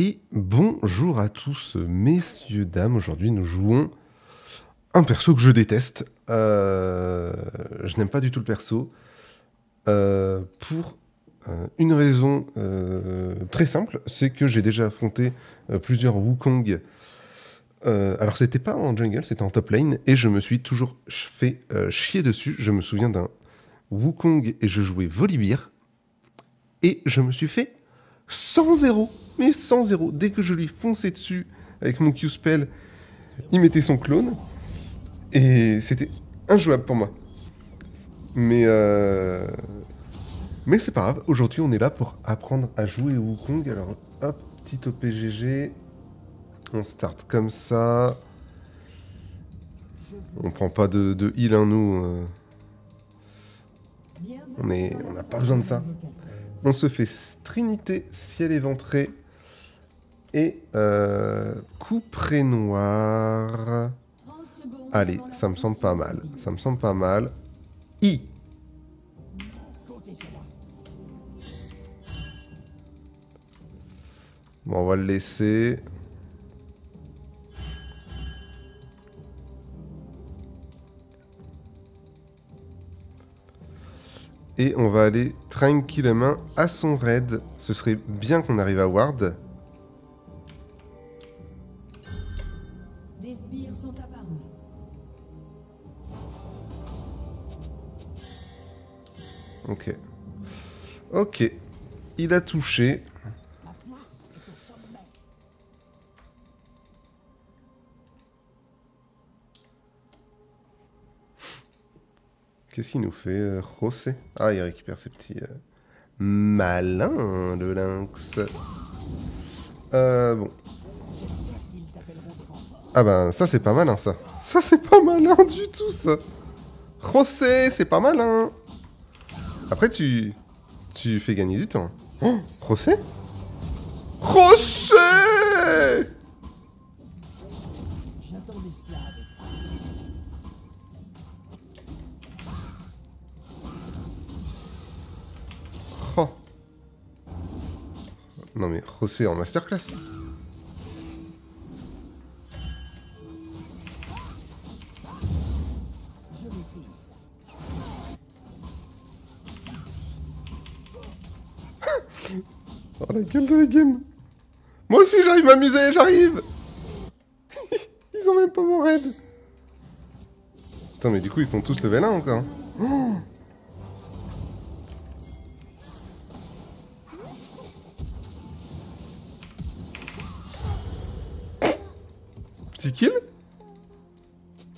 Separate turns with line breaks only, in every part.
Et bonjour à tous, messieurs, dames. Aujourd'hui, nous jouons un perso que je déteste. Je n'aime pas du tout le perso. Pour une raison très simple, c'est que j'ai déjà affronté plusieurs Wukong. Alors, c'était pas en jungle, c'était en top lane. Et je me suis toujours fait chier dessus. Je me souviens d'un Wukong et je jouais Volibear. Et je me suis fait 100-0. Mais 100-0. Dès que je lui fonçais dessus avec mon Q-Spell, il mettait son clone. Et c'était injouable pour moi. Mais c'est pas grave. Aujourd'hui, on est là pour apprendre à jouer au Wukong. Alors, hop, petit OPGG. On start comme ça. On prend pas de heal, hein, nous. On n'a pas besoin de ça. On se fait Trinité, ciel éventré. Et couperet noir. Allez, ça me semble pas mal. Ça me semble pas mal. I. Bon, on va le laisser. Et on va aller tranquillement à son raid. Ce serait bien qu'on arrive à ward.
Des sbires sont apparus.
Ok. Ok. Il a touché.
La place est au sommet.
Qu'est-ce qu'il nous fait, José? Ah, il récupère ses petits... Malin, le lynx. Bon. Ah ben, ça, c'est pas malin, ça. Ça, c'est pas malin du tout, ça. José, c'est pas malin. Après, tu fais gagner du temps. Oh, José? José!
J'attendais cela avec
Oh. Non mais José en masterclass.
je maîtrise.
Oh la gueule de la game. Moi aussi j'arrive à m'amuser, j'arrive. Ils ont même pas mon raid. Attends mais du coup ils sont tous level 1 encore. Oh. Petit kill.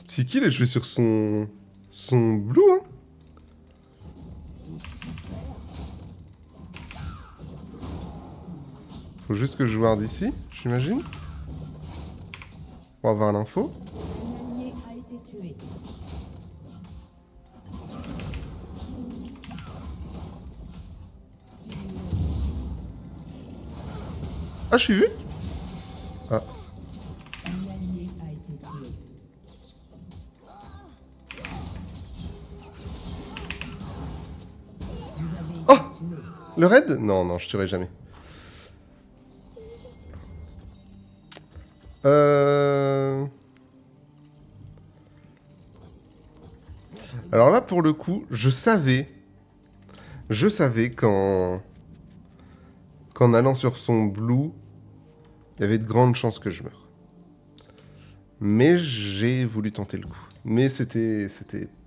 Petit kill et je vais sur son blue hein. Faut juste que je ward ici, j'imagine. Pour avoir l'info.
Un allié a été tué.
Ah je suis vu. Ah.
Un allié a été tué. Vous avez été
Oh
tué.
Le raid? Non, non, je tuerai jamais. Alors là, pour le coup, je savais qu'en allant sur son blue, il y avait de grandes chances que je meure. Mais j'ai voulu tenter le coup. Mais c'était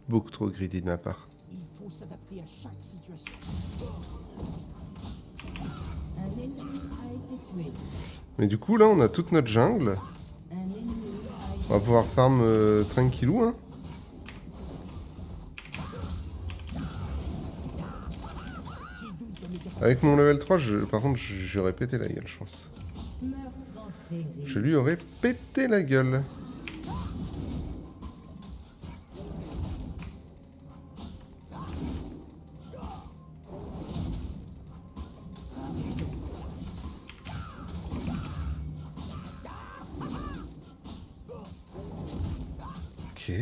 beaucoup trop greedy de ma part.
Il faut s'adapter à chaque situation. Un ennemi a été tué.
Mais du coup, là, on a toute notre jungle.
Un ennemi a été
On va pouvoir farm tranquillou, hein. Avec mon level 3, par contre, j'aurais pété la gueule, je pense.
meurtre en série.
Je lui aurais pété la gueule. Ok.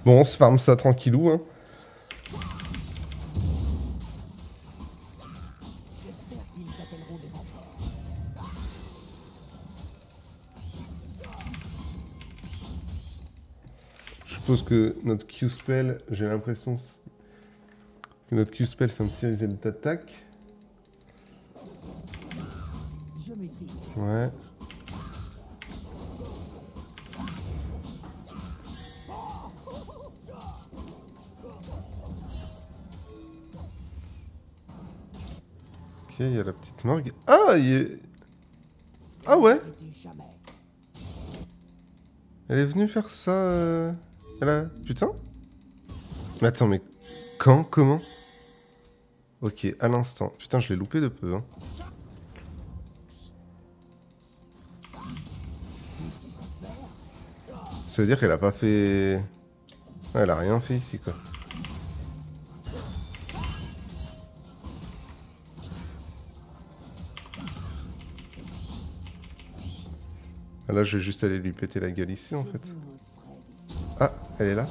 Bon, on se farm ça tranquillou, hein.
J'espère Ils appelleront des renforts.
Je suppose que notre Q-spell, j'ai l'impression que notre Q-spell c'est un petit reset d'attaque.
Je maîtrise.
Ouais. Ok, il y a la petite morgue. Ah, ah ouais,
Jamais.
elle est venue faire ça. Elle a... Putain. Mais attends, mais quand? Comment? Ok, à l'instant. Putain, je l'ai loupé de peu. Hein. Ça veut dire qu'elle a pas fait... Ouais, elle a rien fait ici, quoi. Là, je vais juste aller lui péter la gueule ici, en fait. Ah, elle est là.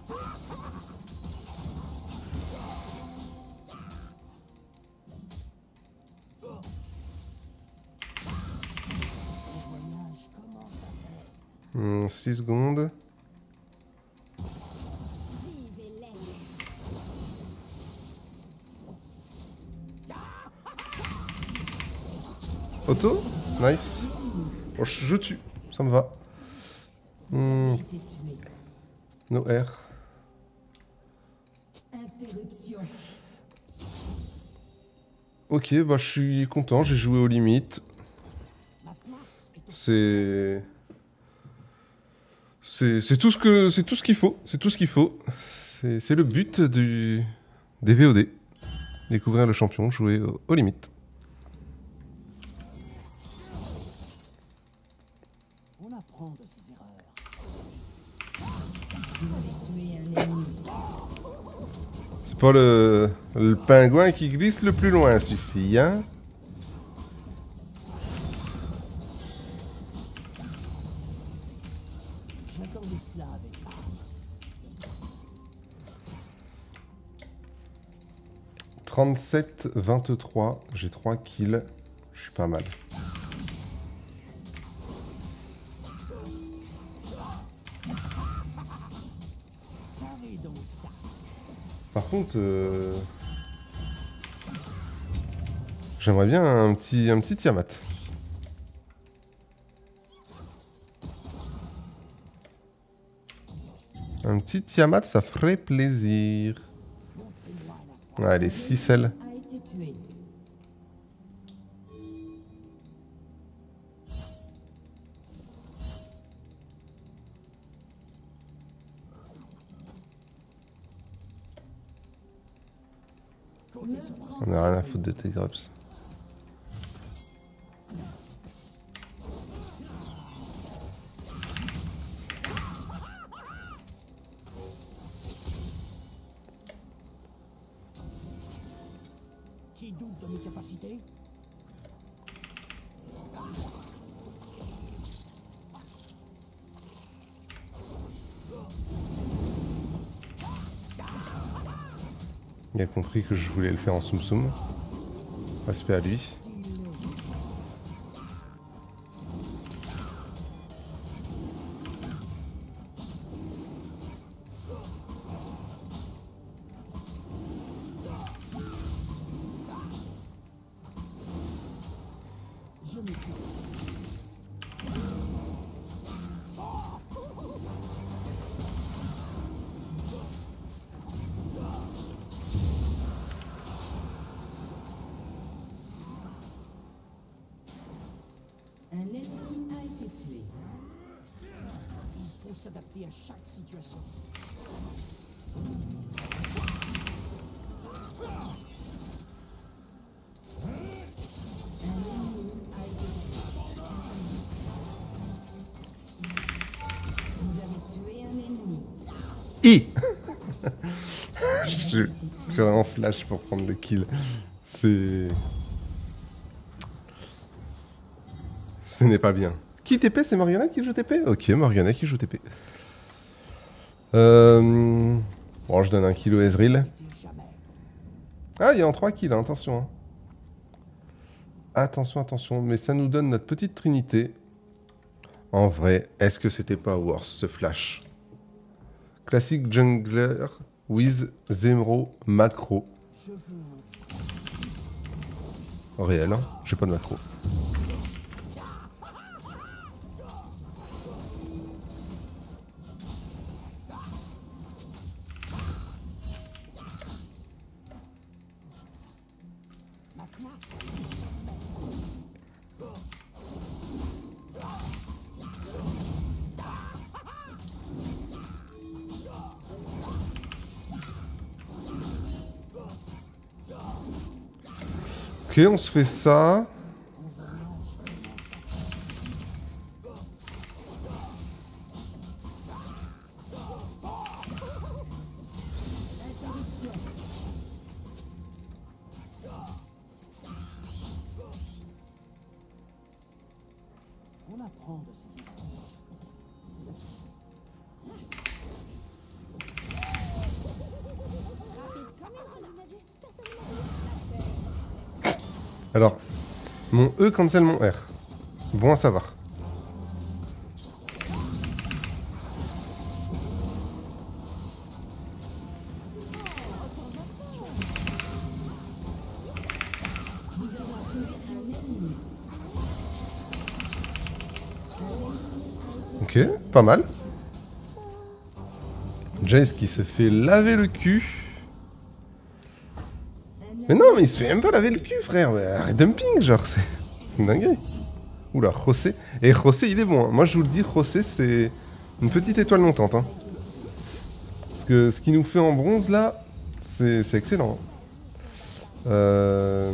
Le voyage commence à faire.
6 secondes. Auto? Nice. Bon, je tue, ça me va.
Été tué.
No R.
Interruption.
Ok, bah je suis content, j'ai joué aux limites.
Ma place est au
C'est tout ce qu'il faut. C'est tout ce qu'il faut. C'est le but des VOD. Découvrir le champion, jouer aux limites.
On apprend de ses erreurs. Vous avez tué un ennemi.
C'est pas le pingouin qui glisse le plus loin, celui-ci, hein.
J'attendais cela avec hâte.
37-23, j'ai 3 kills. Je suis pas mal.
Parez donc ça.
Par contre, j'aimerais bien un petit Tiamat. Un petit Tiamat, ça ferait plaisir.
Montrez-moi la
Ouais, les 6 ailes.
a été tué.
On a rien à foutre de tes grubs.
Qui doute de mes capacités?
Il a compris que je voulais le faire en soum soum. Respect à lui.
Je m'écoute. Un ennemi a été tué. Il faut s'adapter à chaque situation. Un ennemi a été tué. Vous avez tué un ennemi.
I Je suis vraiment flash pour prendre le kill. C'est... Ce n'est pas bien. Qui TP? C'est Morgana qui joue TP? Ok, Morgana qui joue TP. Bon, je donne un kill au Ezreal.
Jamais.
Ah, il est en 3 kills, hein, attention. Hein. Attention, attention. Mais ça nous donne notre petite trinité. En vrai, est-ce que c'était pas worse ce flash? Classic jungler with Zemro macro.
Je veux
Réel, hein, j'ai pas de macro.
ma place.
Ok, on se fait ça.
On apprend de ses erreurs.
Alors, mon E cancel mon R. Bon à savoir. Ok, pas mal. Jace qui se fait laver le cul. Mais non, mais il se fait même pas laver le cul, frère. Mais arrête dumping, genre, c'est une dinguerie. Oula, José. Et José, il est bon. Hein. Moi, je vous le dis, José, c'est une petite étoile montante. Hein. Parce que ce qu'il nous fait en bronze, là, c'est excellent. Hein.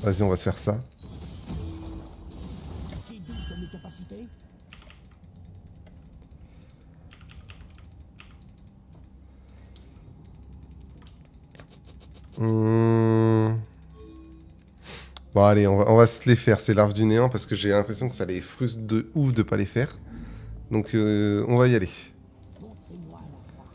Vas-y, on va se faire ça.
Qui doute de mes capacités?
Bon, allez, on va se les faire, ces larves du néant, parce que j'ai l'impression que ça les frustre de ouf de pas les faire. Donc, on va y aller.
Montrez-moi la voie.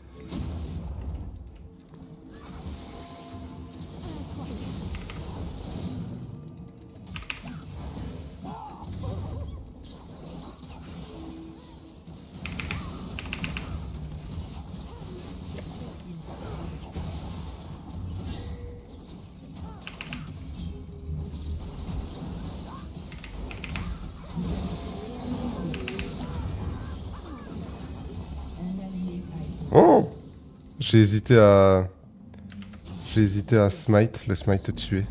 Oh! J'ai hésité à... J'ai hésité à smite, le smite te tuer.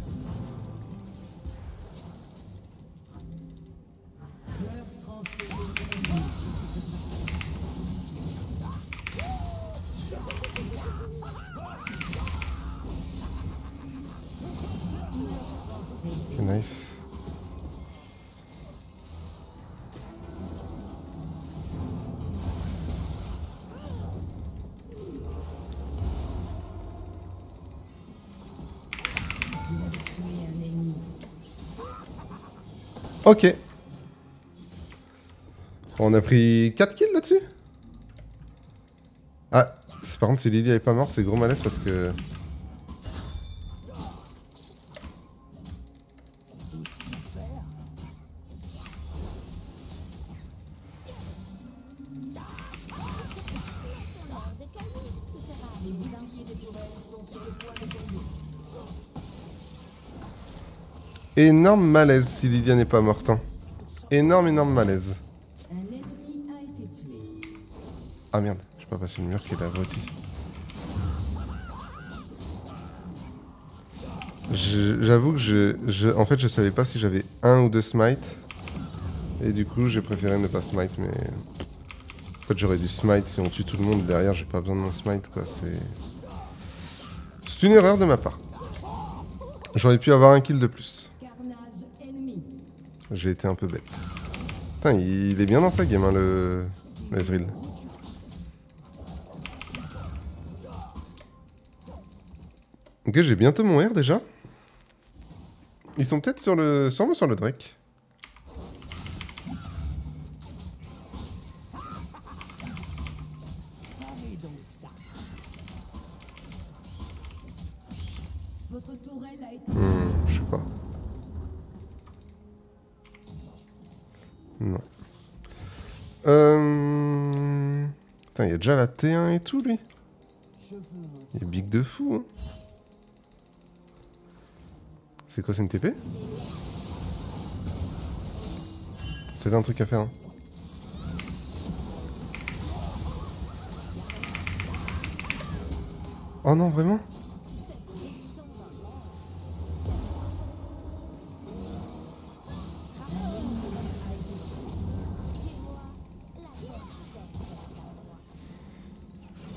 Ok, nice. Ok. On a pris 4 kills là-dessus. Ah, par contre, si Lily est pas morte, c'est gros malaise parce que...
C'est tout ce qu'ils savent faire.
Énorme malaise si Lydia n'est pas morte. Hein. Énorme, énorme malaise.
Un ennemi a été tué.
Ah merde, j'ai pas passé le mur qui est abruti. J'avoue que en fait, je savais pas si j'avais un ou deux smite. Et du coup, j'ai préféré ne pas smite, mais... En fait, j'aurais dû smite si on tue tout le monde. Derrière, j'ai pas besoin de mon smite, quoi. C'est une erreur de ma part. J'aurais pu avoir un kill de plus.
Carnage ennemi.
J'ai été un peu bête. Putain, il est bien dans sa game, hein, le Ezreal. Ok, j'ai bientôt mon R déjà. Ils sont peut-être sûrement sur le Drake.
Allez donc ça.
Votre tourelle a été...
Je sais pas. Non. Putain, il y a déjà la T1 et tout, lui. Il est big de fou, hein. C'est quoi, c'est une TP? Peut-être un truc à faire, hein. Oh non, vraiment?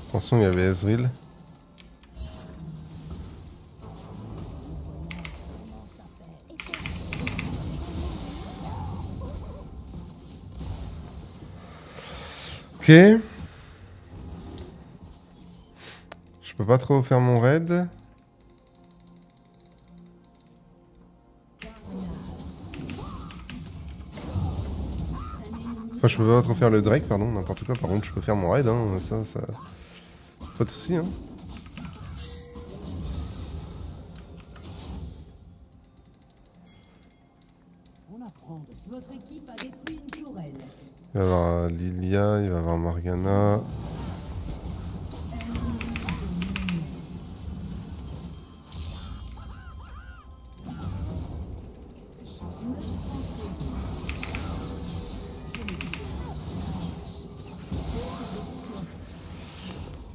Attention, il y avait Ezreal. Ok. Je peux pas trop faire mon raid. Enfin, je peux pas trop faire le Drake, pardon, n'importe quoi. Par contre, je peux faire mon raid, hein. Ça... Pas de soucis, hein.
Votre équipe a détruit une tourelle.
Il va y avoir Lilia, il va y avoir Morgana.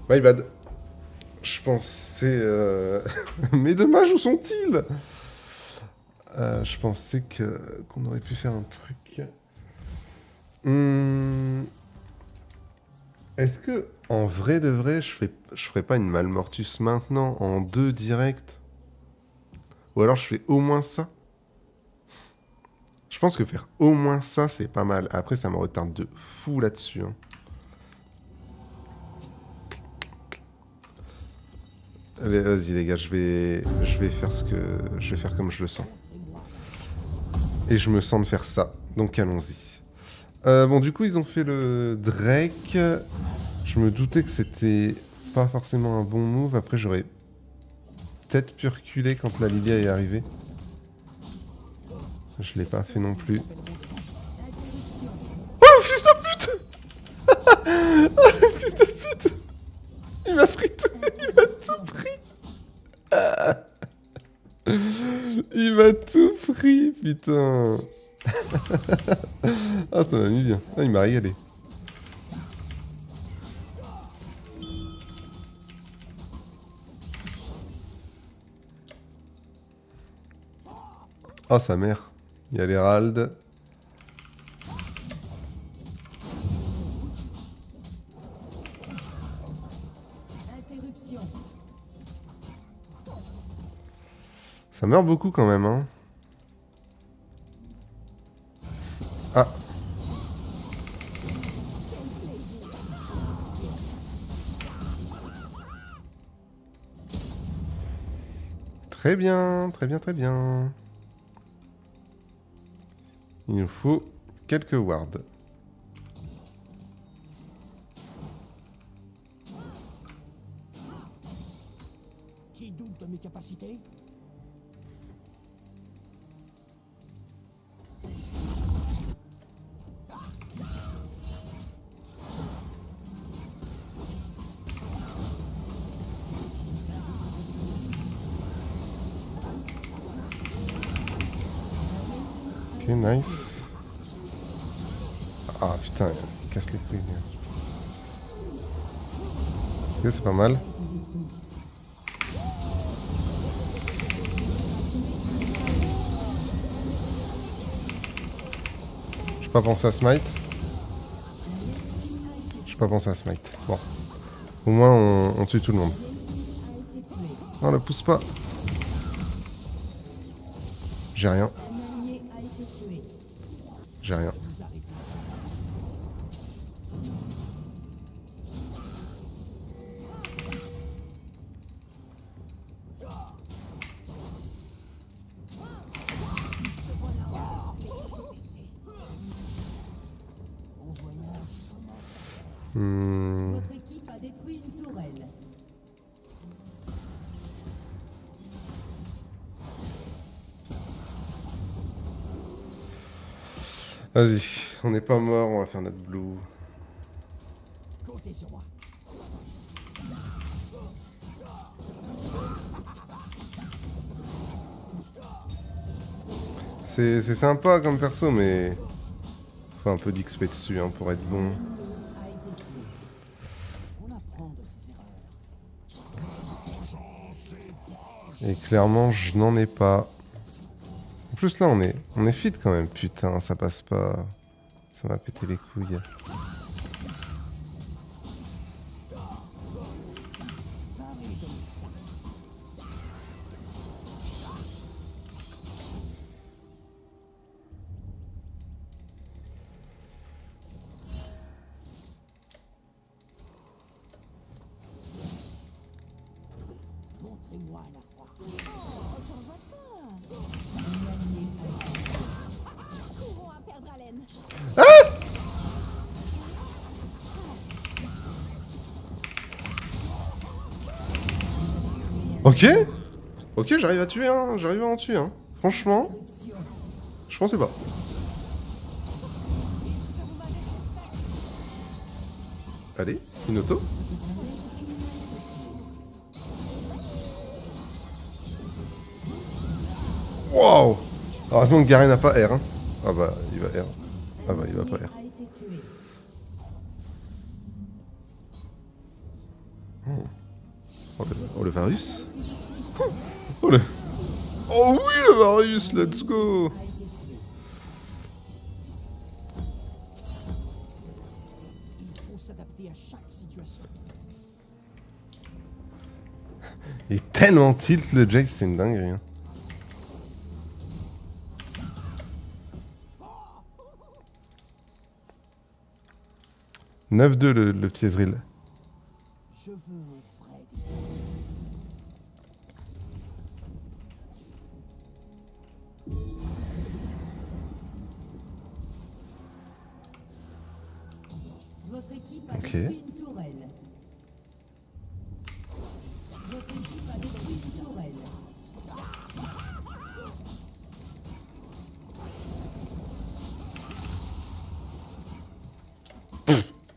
My bad. Je pensais... Mes dommages, où sont-ils? Je pensais qu'on aurait pu faire un truc... Est-ce que, en vrai de vrai, je ferais pas une Malmortus maintenant, en 2 direct? Ou alors je fais au moins ça? Je pense que faire au moins ça, c'est pas mal. Après, ça me retarde de fou là-dessus, hein. Allez, vas-y les gars, je vais faire je vais faire comme je le sens. Et je me sens de faire ça. Donc allons-y. Bon, du coup, ils ont fait le Drake. Je me doutais que c'était pas forcément un bon move. Après, j'aurais peut-être pu reculer quand la Lilia est arrivée. Je l'ai pas fait non plus. Oh, le fils de pute! Oh, le fils de pute! Il m'a frité! Il m'a tout pris! Il m'a tout pris, putain! Ah, ça m'a mis bien. Ah, il m'a régalé. Ah, sa mère. Il y a l'Hérald.
Interruption.
Ça meurt beaucoup quand même, hein. Ah. Très bien, très bien, très bien. Il nous faut quelques wards.
Qui doute de mes capacités?
Ok, nice. Ah putain, il casse les couilles. Merde. Ok, c'est pas mal. J'ai pas pensé à smite. J'ai pas pensé à smite. Bon. Au moins, on tue tout le monde. Non, ne pousse pas. J'ai rien.
Un allié a été tué.
J'ai rien.
Votre équipe a détruit une tourelle.
Vas-y, on n'est pas mort, on va faire notre blue.
Comptez sur moi.
C'est sympa comme perso, mais... Faut un peu d'XP dessus hein, pour être bon.
A été tué.
On apprend de ses erreurs.
Et clairement, je n'en ai pas. En plus, là, on est fit quand même. Putain, ça passe pas. Ça m'a pété les couilles.
Pareil comme ça. Montrez-moi la foi.
Oh, t'en vas pas. Un allié a été tué. Courons à perdre haleine.
Ok. Ok, j'arrive à tuer, hein. J'arrive à en tuer, hein. Franchement,
Interruption.
je pensais pas. Allez, une auto. Wow. Heureusement que Garen n'a pas R. Hein. Ah bah, il va R. Ah bah, il va pas R.
A été tué.
Oh, le Varus. Oh, le... Oh oui, le Varus, let's go.
A été tué.
Il faut s'adapter à chaque situation.
Il est tellement tilt le Jace, c'est une dinguerie. Hein. « 9-2 le petit Ezreal.
Je veux un vrai défi.
Votre équipe a
Ok.
détruit une tourelle. Votre équipe a détruit une tourelle.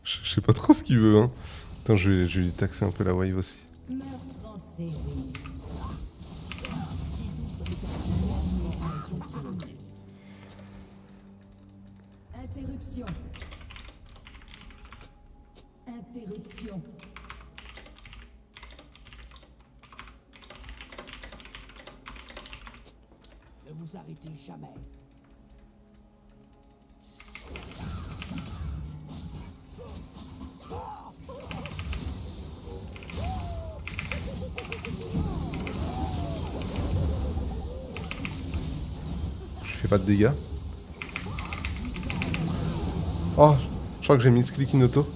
Je sais pas trop ce qu'il veut. Hein. Attends, je vais lui taxer un peu la wave aussi.
Meurtre en série. Interruption. Interruption.
Ne vous arrêtez jamais.
Je fais pas de dégâts. Oh, je crois que j'ai mis ce click in auto.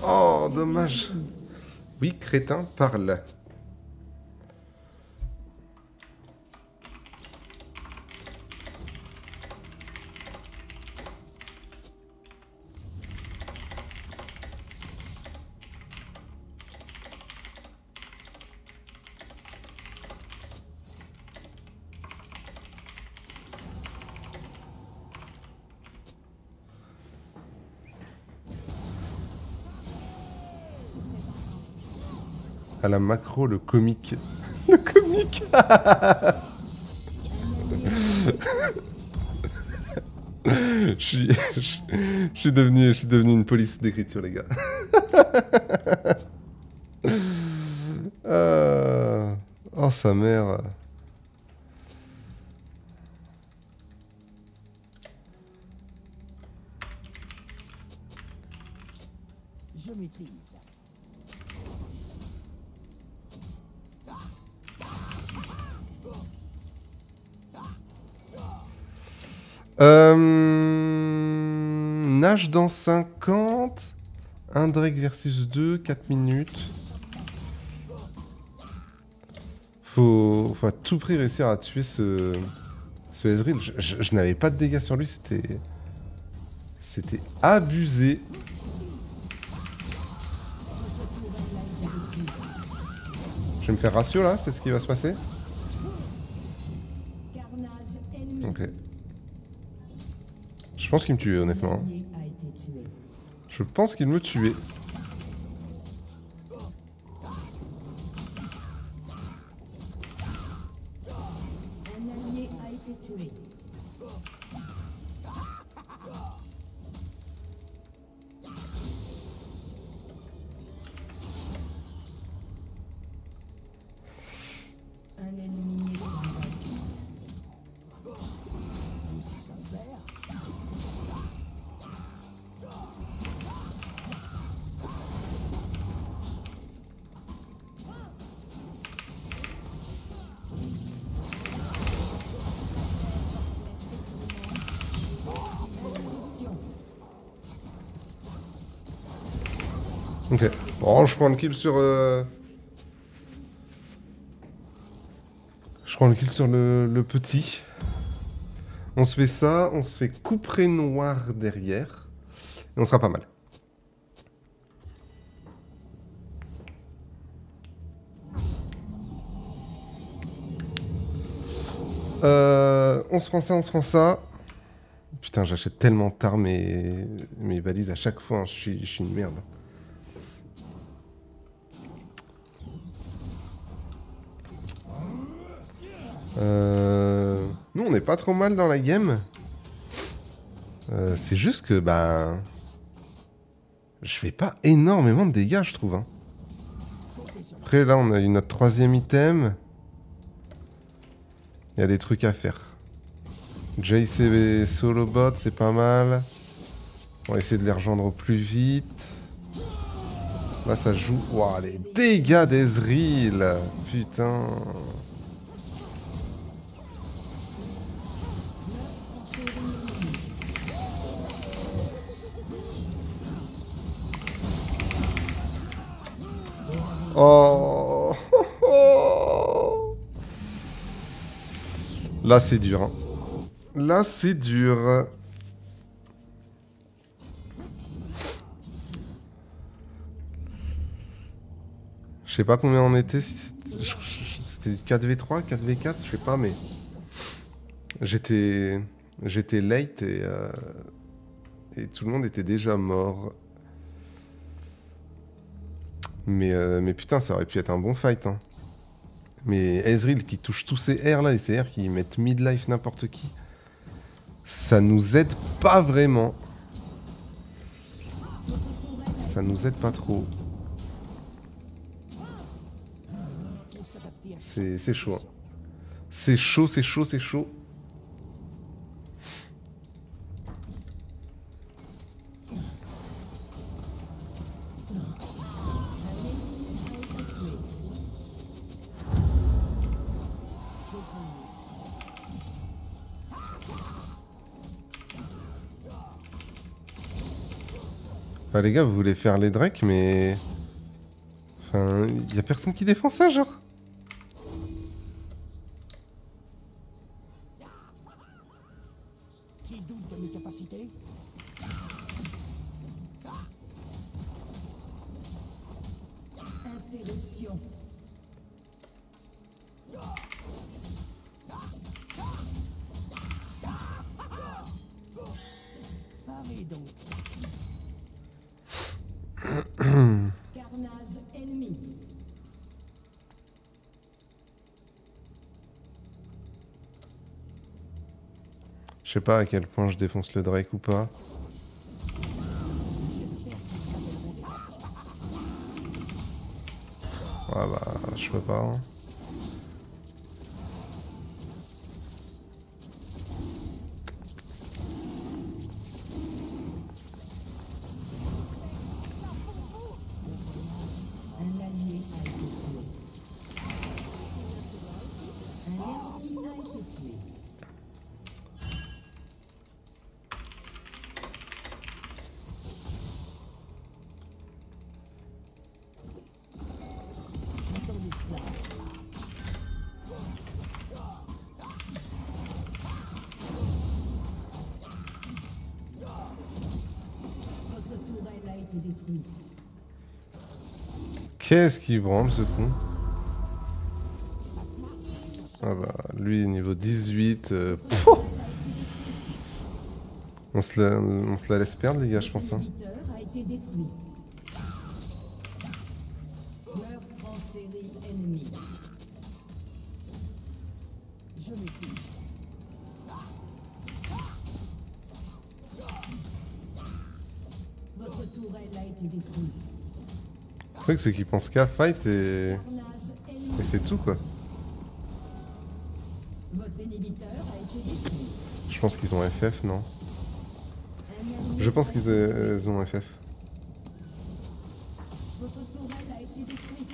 Oh, dommage. Oui, crétin, parle. À la macro, le comique. Le comique. Je suis devenu une police d'écriture, les gars. Oh, sa mère.
Je maîtrise.
Nage dans 50. Un Drake versus 2, 4 minutes. Faut à tout prix réussir à tuer ce Ezreal. Je n'avais pas de dégâts sur lui, c'était abusé. Je vais me faire ratio là, c'est ce qui va se passer?
Carnage ennemi.
Ok. Je pense qu'il me tuait, honnêtement.
L'allié a été tué.
Je pense qu'il me tuait.
Un allié a été tué. Un ennemi est combattu. Tout ce qu'ils savent faire.
Ok. Bon, je prends le kill sur... Je prends le kill sur le petit. On se fait ça, on se fait couperet noir derrière. Et on sera pas mal. On se prend ça, on se prend ça. Putain, j'achète tellement tard mes valises à chaque fois. Hein. Je suis une merde. Nous, on n'est pas trop mal dans la game. C'est juste que, bah... Je fais pas énormément de dégâts, je trouve. Hein. Après, là, on a eu notre 3e item. Il y a des trucs à faire. Jace et solo bot, c'est pas mal. On va essayer de les rejoindre au plus vite. Là, ça joue... Waouh, les dégâts d'Ezreal. Putain... Oh. Là, c'est dur. Hein. Là, c'est dur. Je sais pas combien on était. C'était 4v3, 4v4, je sais pas, mais... J'étais late et tout le monde était déjà mort. Mais putain, ça aurait pu être un bon fight. Hein. Mais Ezreal qui touche tous ses R là, et ses R qui mettent midlife n'importe qui, ça nous aide pas vraiment. Ça nous aide pas trop. C'est chaud. Hein. C'est chaud, c'est chaud, c'est chaud. Enfin, les gars, vous voulez faire les Drake, mais... Enfin, y a personne qui défend ça, genre.
Qui doute de mes capacités? Interruption. Parlez donc. Carnage ennemi.
Je sais pas à quel point je défonce le Drake ou pas. Ah bah, je peux pas. Hein.
Un allié a été tué. Un ennemi a été tué. Attendez cela. Votre tourelle a été détruite.
Qu'est-ce qu'il branle ce con? Ah bah, lui niveau 18. On se la laisse perdre, les gars, je pense. Hein.
L'inhibiteur a été détruit. Meurtre en série ennemi. Je m'épuise. Votre tourelle a été détruite.
Le truc, c'est qu'ils pensent qu'à fight et
Carnage ennemi.
c'est tout, quoi.
Votre inhibiteur a été détruit.
Je pense qu'ils ont FF, non?
Un allié
Je pense
a
qu'ils
été
ont FF.
Votre tourelle a été détruite.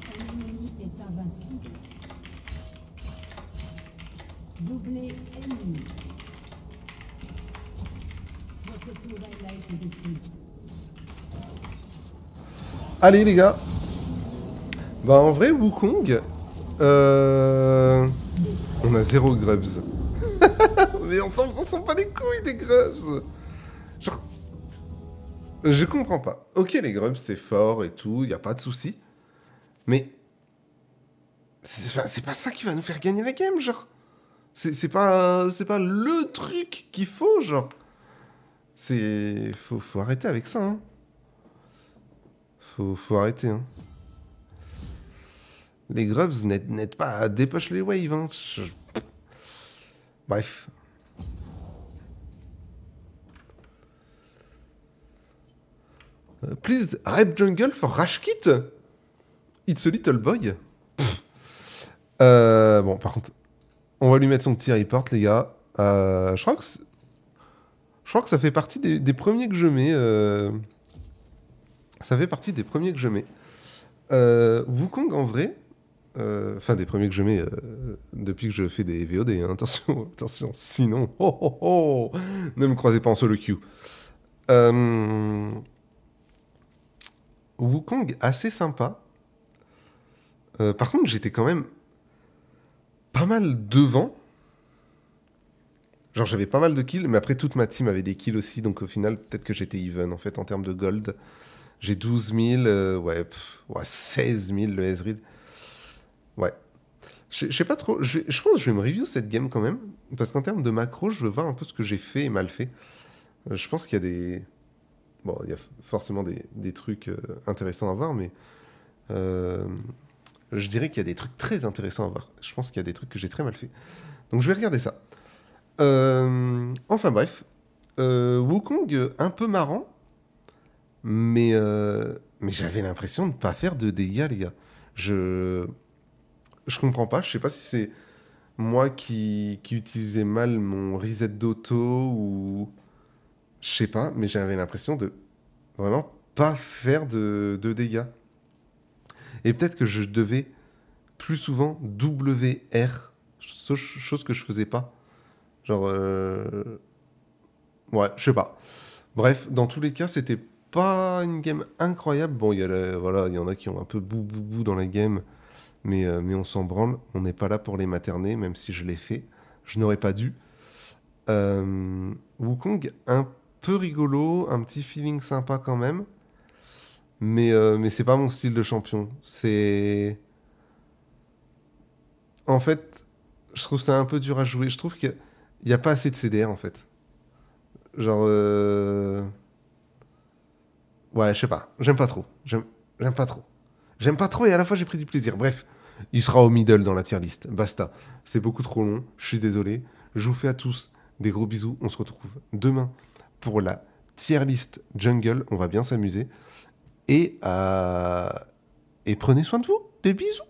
Un ennemi est invincible. Doublé ennemi. Votre tourelle a été détruite.
Allez, les gars. Bah, en vrai, Wukong, on a 0 grubs. Mais on s'en pas les couilles des grubs. Genre, je comprends pas. Ok, les grubs, c'est fort et tout, y a pas de souci. Mais c'est pas ça qui va nous faire gagner la game, genre. C'est pas le truc qu'il faut, genre. Faut arrêter avec ça, hein. Faut arrêter, hein. Les grubs n'aident pas à dépoche les waves, hein. Bref. Please, rap jungle for Rashkit. It's a little boy. Bon, par contre, on va lui mettre son petit report, les gars. Je crois que ça fait partie des premiers que je mets. Ça fait partie des premiers que je mets. Wukong, en vrai, enfin, des premiers que je mets depuis que je fais des VOD, hein. Attention, attention, sinon, ne me croisez pas en solo queue. Wukong, assez sympa. Par contre, j'étais quand même pas mal devant. Genre, j'avais pas mal de kills, mais après, toute ma team avait des kills aussi, donc au final, peut-être que j'étais even, en fait, en termes de gold. J'ai 12 000, ouais, 16 000 le Ezreal. Ouais. Je sais pas trop, je pense que je vais me review cette game quand même, parce qu'en termes de macro, je veux voir un peu ce que j'ai fait et mal fait. Je pense qu'il y a des... Bon, il y a forcément des trucs intéressants à voir, mais je dirais qu'il y a des trucs très intéressants à voir. Je pense qu'il y a des trucs que j'ai très mal fait. Donc je vais regarder ça. Enfin bref, Wukong, un peu marrant, mais j'avais l'impression de ne pas faire de dégâts, les gars. Je comprends pas, je sais pas si c'est moi qui utilisais mal mon reset d'auto ou... Je sais pas, mais j'avais l'impression de vraiment pas faire de dégâts. Et peut-être que je devais plus souvent WR, chose que je faisais pas. Genre... Ouais, je sais pas. Bref, dans tous les cas, c'était pas une game incroyable. Bon, voilà, il y en a qui ont un peu bou dans la game, mais on s'en branle. On n'est pas là pour les materner, même si je l'ai fait. Je n'aurais pas dû. Wukong, un peu rigolo, un petit feeling sympa quand même. Mais c'est pas mon style de champion. C'est... En fait, je trouve ça un peu dur à jouer. Je trouve qu'il n'y a pas assez de CDR, en fait. Genre... Ouais, je sais pas. J'aime pas trop. J'aime pas trop. J'aime pas trop et à la fois j'ai pris du plaisir. Bref, il sera au middle dans la tier list. Basta. C'est beaucoup trop long. Je suis désolé. Je vous fais à tous des gros bisous. On se retrouve demain pour la tier list jungle. On va bien s'amuser. Et prenez soin de vous. Des bisous.